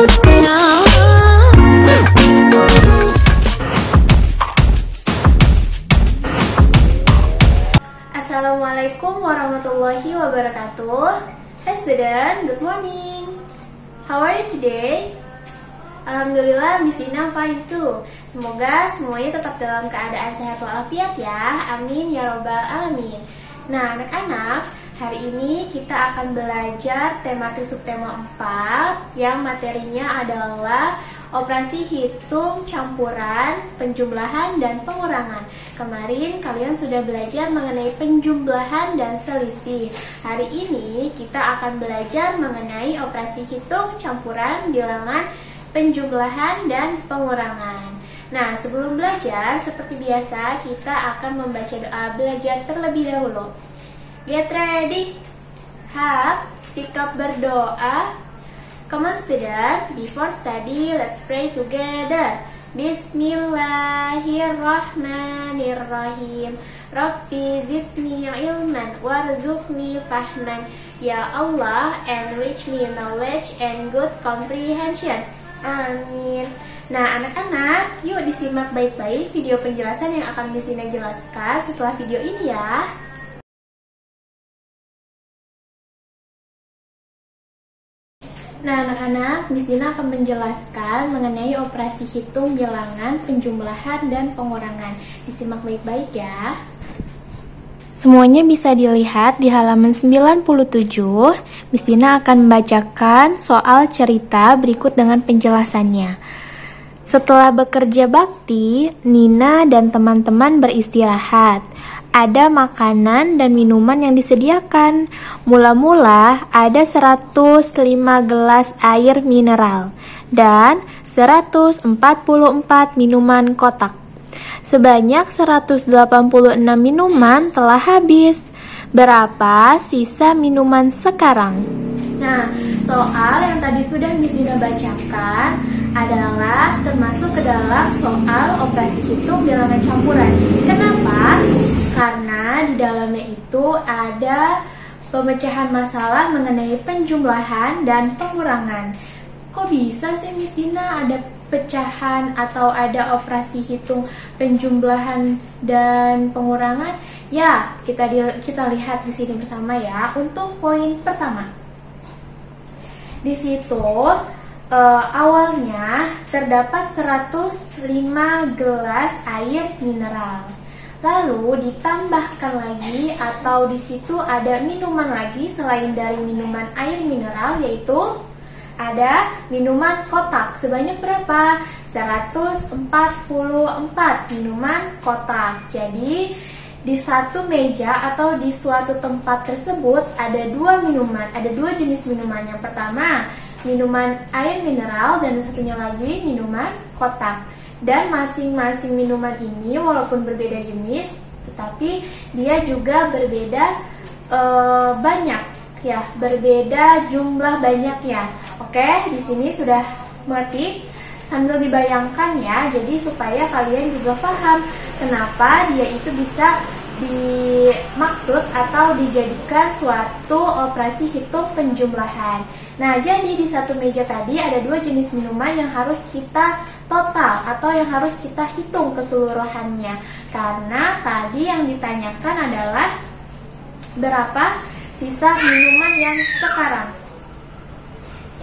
Assalamualaikum warahmatullahi wabarakatuh. Hey student, good morning. How are you today? Alhamdulillah, Miss Ina fine too. Semoga semuanya tetap dalam keadaan sehat walafiat ya. Amin ya robbal alamin. Nah, anak-anak, hari ini kita akan belajar tematik subtema 4 yang materinya adalah operasi hitung, campuran, penjumlahan, dan pengurangan. Kemarin kalian sudah belajar mengenai penjumlahan dan selisih. Hari ini kita akan belajar mengenai operasi hitung, campuran, bilangan, penjumlahan, dan pengurangan. Nah, sebelum belajar, seperti biasa kita akan membaca doa belajar terlebih dahulu. Get ready. Have, sikap berdoa. Come on student, before study, let's pray together. Bismillahirrahmanirrahim. Rabbi zidni ilman warzuqni fahman. Ya Allah, enrich me knowledge and good comprehension. Amin. Nah, anak-anak, yuk disimak baik-baik video penjelasan yang akan Miss Ina jelaskan setelah video ini ya. Nah, anak-anak, Miss Dina akan menjelaskan mengenai operasi hitung, bilangan, penjumlahan, dan pengurangan. Disimak baik-baik ya. Semuanya bisa dilihat di halaman 97. Miss Dina akan membacakan soal cerita berikut dengan penjelasannya. Setelah bekerja bakti, Nina dan teman-teman beristirahat. Ada makanan dan minuman yang disediakan. Mula-mula ada 105 gelas air mineral dan 144 minuman kotak. Sebanyak 186 minuman telah habis. Berapa sisa minuman sekarang? Nah, soal yang tadi sudah Miss Dina bacakan adalah termasuk ke dalam soal operasi hitung bilangan campuran. Kenapa? Karena di dalamnya itu ada pemecahan masalah mengenai penjumlahan dan pengurangan. Kok bisa sih Miss Dina ada pecahan atau ada operasi hitung penjumlahan dan pengurangan? Ya, kita lihat di sini bersama ya. Untuk poin pertama, di situ awalnya terdapat 105 gelas air mineral. Lalu ditambahkan lagi atau di situ ada minuman lagi selain dari minuman air mineral, yaitu ada minuman kotak. Sebanyak berapa? 144 minuman kotak. Jadi di satu meja atau di suatu tempat tersebut ada dua jenis minuman. Yang pertama minuman air mineral dan satunya lagi minuman kotak. Dan masing-masing minuman ini walaupun berbeda jenis, tetapi dia juga berbeda banyak ya, berbeda jumlah banyaknya. Oke, di sini sudah mengerti? Sambil dibayangkan ya, jadi supaya kalian juga paham kenapa dia itu bisa dimaksud atau dijadikan suatu operasi hitung penjumlahan. Nah, jadi di satu meja tadi ada dua jenis minuman yang harus kita total atau yang harus kita hitung keseluruhannya. Karena tadi yang ditanyakan adalah berapa sisa minuman yang sekarang.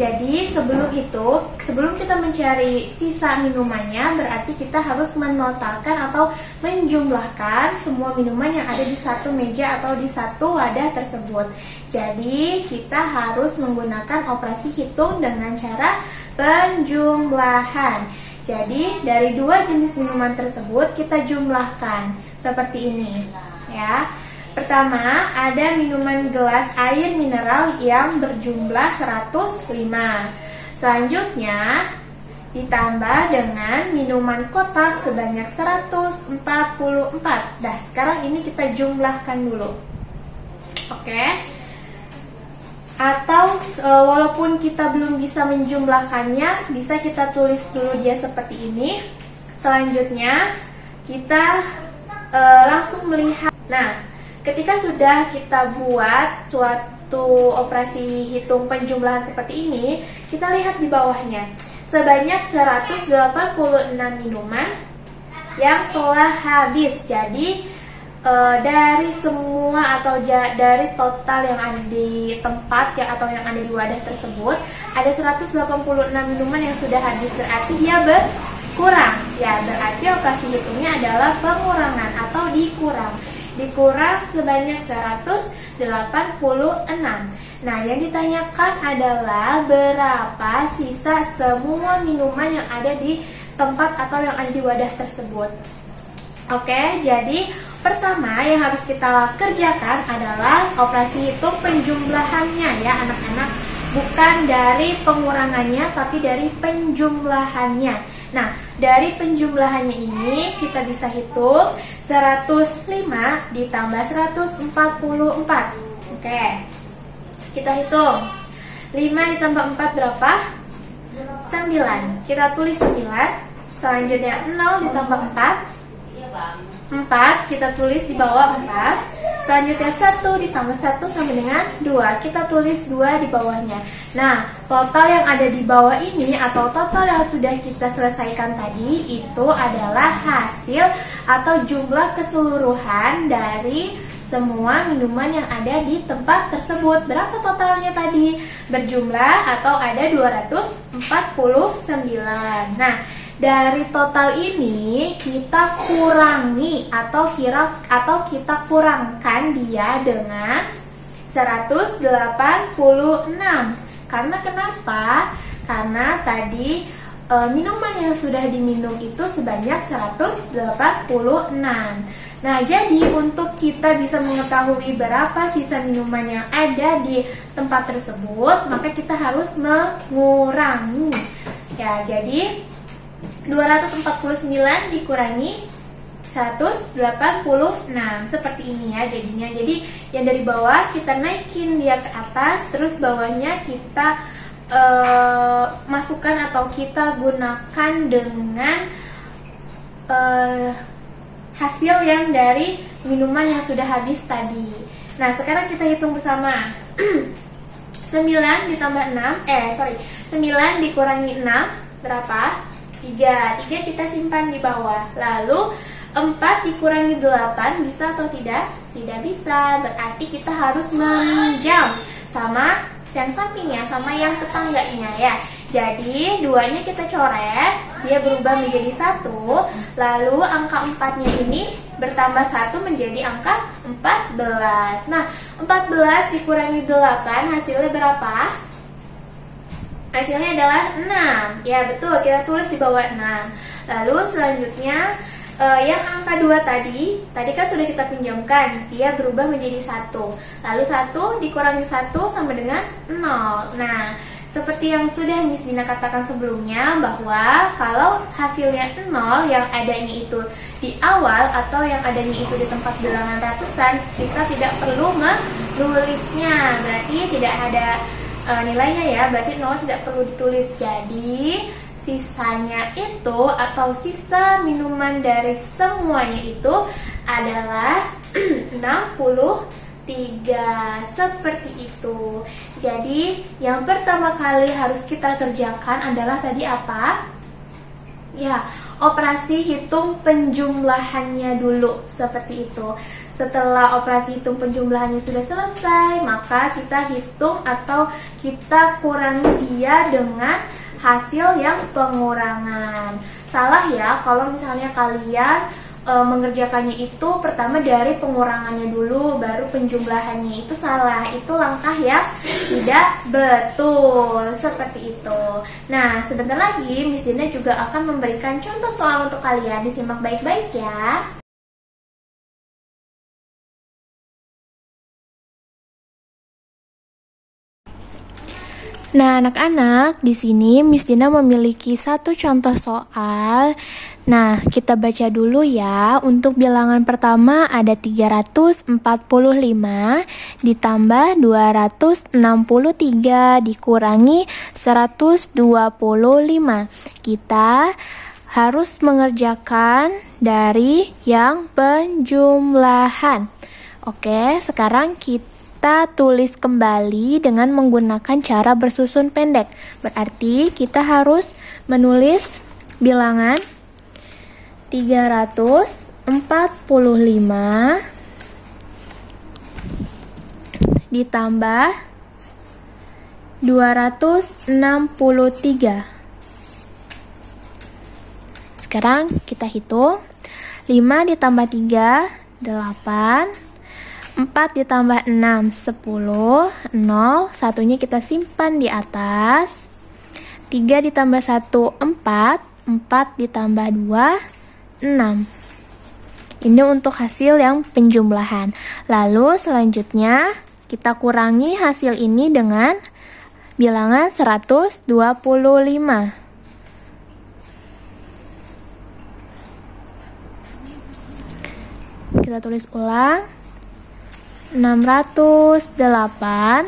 Jadi sebelum kita mencari sisa minumannya, berarti kita harus menotalkan atau menjumlahkan semua minuman yang ada di satu meja atau di satu wadah tersebut. Jadi kita harus menggunakan operasi hitung dengan cara penjumlahan. Jadi dari dua jenis minuman tersebut kita jumlahkan seperti ini ya. Pertama, ada minuman gelas air mineral yang berjumlah 105. Selanjutnya, ditambah dengan minuman kotak sebanyak 144. Nah, sekarang ini kita jumlahkan dulu. Oke. Atau walaupun kita belum bisa menjumlahkannya, bisa kita tulis dulu dia seperti ini. Selanjutnya, kita langsung melihat. Nah, ketika sudah kita buat suatu operasi hitung penjumlahan seperti ini, kita lihat di bawahnya. Sebanyak 186 minuman yang telah habis. Jadi dari semua atau dari total yang ada di tempat ya atau yang ada di wadah tersebut, ada 186 minuman yang sudah habis, berarti dia berkurang. Ya, berarti operasi hitungnya adalah pengurangan atau dikurang. Dikurang sebanyak 186. Nah, yang ditanyakan adalah berapa sisa semua minuman yang ada di tempat atau yang ada di wadah tersebut. Oke, jadi pertama yang harus kita kerjakan adalah operasi hitung penjumlahannya ya anak-anak. Bukan dari pengurangannya, tapi dari penjumlahannya. Nah, dari penjumlahannya ini kita bisa hitung 105 ditambah 144. Oke, kita hitung 5 ditambah 4 berapa? 9. Kita tulis 9. Selanjutnya 0 ditambah 4, kita tulis di bawah 4. Selanjutnya 1 ditambah 1 sama dengan 2. Kita tulis 2 di bawahnya. Nah, total yang ada di bawah ini atau total yang sudah kita selesaikan tadi itu adalah hasil atau jumlah keseluruhan dari semua minuman yang ada di tempat tersebut. Berapa totalnya tadi? Berjumlah atau ada 249. Nah, dari total ini kita kurangi atau kita kurangkan dia dengan 186. Karena kenapa? Karena tadi minuman yang sudah diminum itu sebanyak 186. Nah, jadi untuk kita bisa mengetahui berapa sisa minuman yang ada di tempat tersebut, maka kita harus mengurangi. Ya, jadi 249 dikurangi 186 seperti ini ya jadinya. Jadi yang dari bawah kita naikin dia ke atas, terus bawahnya kita masukkan atau kita gunakan dengan hasil yang dari minuman yang sudah habis tadi. Nah, sekarang kita hitung bersama. 9 ditambah 9 dikurangi 6 berapa? 3 kita simpan di bawah. Lalu 4 dikurangi 8 bisa atau tidak? Tidak bisa. Berarti kita harus meminjam sama yang sampingnya, sama yang tetangganya ya. Jadi 2-nya kita coret, dia berubah menjadi 1. Lalu angka 4-nya ini bertambah 1 menjadi angka 14. Nah, 14 dikurangi 8 hasilnya berapa? Hasilnya adalah 6. Ya betul, kita tulis di bawah 6. Lalu selanjutnya yang angka 2 tadi kan sudah kita pinjamkan, dia berubah menjadi 1. Lalu 1 dikurangi 1 sama dengan 0. Nah, seperti yang sudah Miss Dina katakan sebelumnya, bahwa kalau hasilnya 0 yang adanya itu di awal atau yang adanya itu di tempat bilangan ratusan, kita tidak perlu menulisnya. Berarti tidak ada nilainya ya, berarti 0 tidak perlu ditulis. Jadi sisanya itu atau sisa minuman dari semuanya itu adalah 63 seperti itu. Jadi yang pertama kali harus kita kerjakan adalah tadi apa? Ya, operasi hitung penjumlahannya dulu seperti itu. Setelah operasi hitung penjumlahannya sudah selesai, maka kita hitung atau kita kurangi dia dengan hasil yang pengurangan. Salah ya kalau misalnya kalian mengerjakannya itu pertama dari pengurangannya dulu baru penjumlahannya, itu salah. Itu langkah yang tidak betul seperti itu. Nah, sebentar lagi Miss Dina juga akan memberikan contoh soal untuk kalian. Disimak baik-baik ya. Nah, anak-anak, di sini Miss Dina memiliki satu contoh soal. Nah, kita baca dulu ya. Untuk bilangan pertama ada 345 ditambah 263 dikurangi 125. Kita harus mengerjakan dari yang penjumlahan. Oke, sekarang kita kita tulis kembali dengan menggunakan cara bersusun pendek. Berarti kita harus menulis bilangan 345 ditambah 263. Sekarang kita hitung. 5 ditambah 3, 8. 4 ditambah 6, 10. 0, satunya kita simpan di atas. 3 ditambah 1, 4. 4 ditambah 2, 6. Ini untuk hasil yang penjumlahan. Lalu selanjutnya kita kurangi hasil ini dengan bilangan 125. Kita tulis ulang. 608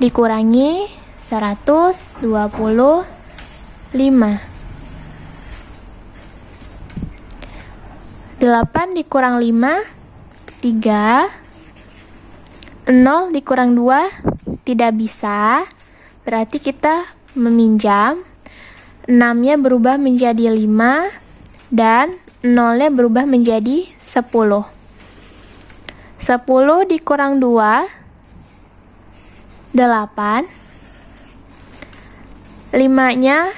dikurangi 125. 8 dikurang 5, 3. 0 dikurang 2, tidak bisa. Berarti kita meminjam. 6-nya berubah menjadi 5 dan 0-nya berubah menjadi 10. 10 dikurang 2, 8. 5-nya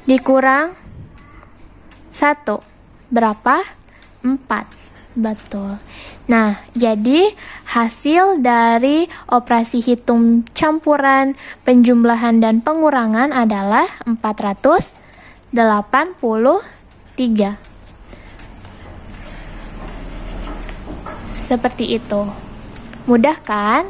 dikurang 1. Berapa? 4. Betul. Nah, jadi hasil dari operasi hitung campuran, penjumlahan, dan pengurangan adalah 483. Seperti itu. Mudah kan?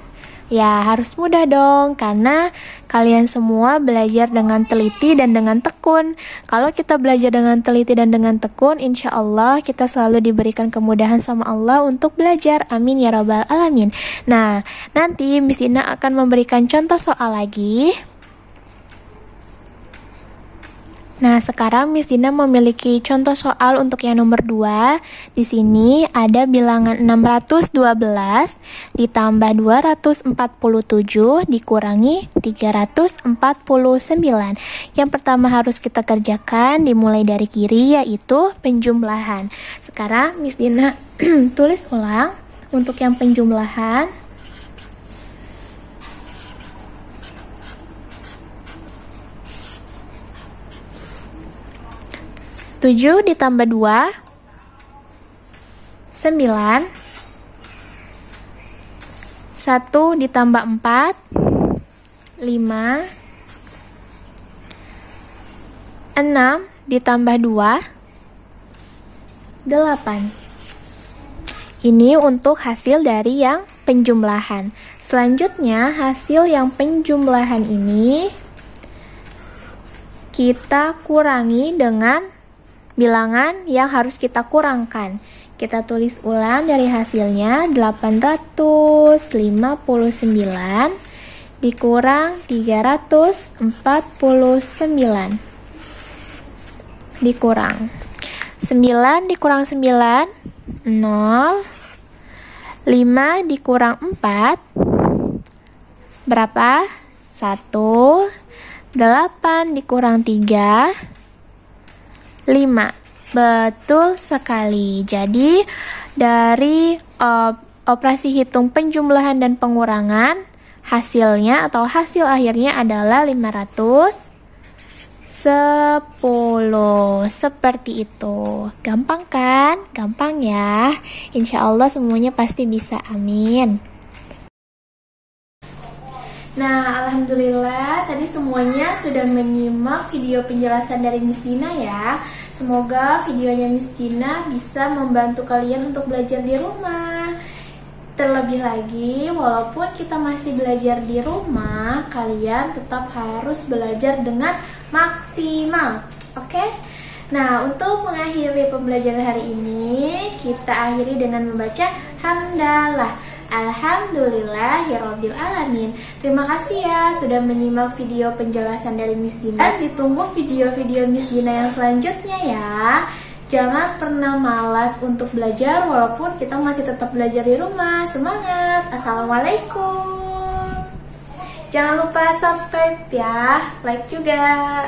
Ya, harus mudah dong, karena kalian semua belajar dengan teliti dan dengan tekun. Kalau kita belajar dengan teliti dan dengan tekun, insya Allah kita selalu diberikan kemudahan sama Allah untuk belajar. Amin ya rabbal alamin. Nah, nanti Miss Ina akan memberikan contoh soal lagi. Nah, sekarang Miss Dina memiliki contoh soal untuk yang nomor 2. Di sini ada bilangan 612 ditambah 247 dikurangi 349. Yang pertama harus kita kerjakan dimulai dari kiri, yaitu penjumlahan. Sekarang Miss Dina tulis ulang untuk yang penjumlahan. 7 ditambah 2, 9. 1 ditambah 4, 5. 6 ditambah 2, 8. Ini untuk hasil dari yang penjumlahan. Selanjutnya, hasil yang penjumlahan ini kita kurangi dengan bilangan yang harus kita kurangkan. Kita tulis ulang dari hasilnya. 859 dikurang 349. Dikurang 9 dikurang 9, 0. 5 dikurang 4, berapa? 1. 8 dikurang 3, 5. Betul sekali. Jadi dari operasi hitung penjumlahan dan pengurangan, hasilnya atau hasil akhirnya adalah 510. Seperti itu. Gampang kan? Gampang ya. Insya Allah semuanya pasti bisa. Amin. Nah, alhamdulillah tadi semuanya sudah menyimak video penjelasan dari Miss Dina ya. Semoga videonya Miss Dina bisa membantu kalian untuk belajar di rumah. Terlebih lagi, walaupun kita masih belajar di rumah, kalian tetap harus belajar dengan maksimal. Oke? Nah, untuk mengakhiri pembelajaran hari ini, kita akhiri dengan membaca hamdalah. Alhamdulillahirabbil alamin. Terima kasih ya sudah menyimak video penjelasan dari Miss Dina. Ditunggu video-video Miss Dina yang selanjutnya ya. Jangan pernah malas untuk belajar walaupun kita masih tetap belajar di rumah. Semangat! Assalamualaikum. Jangan lupa subscribe ya, like juga.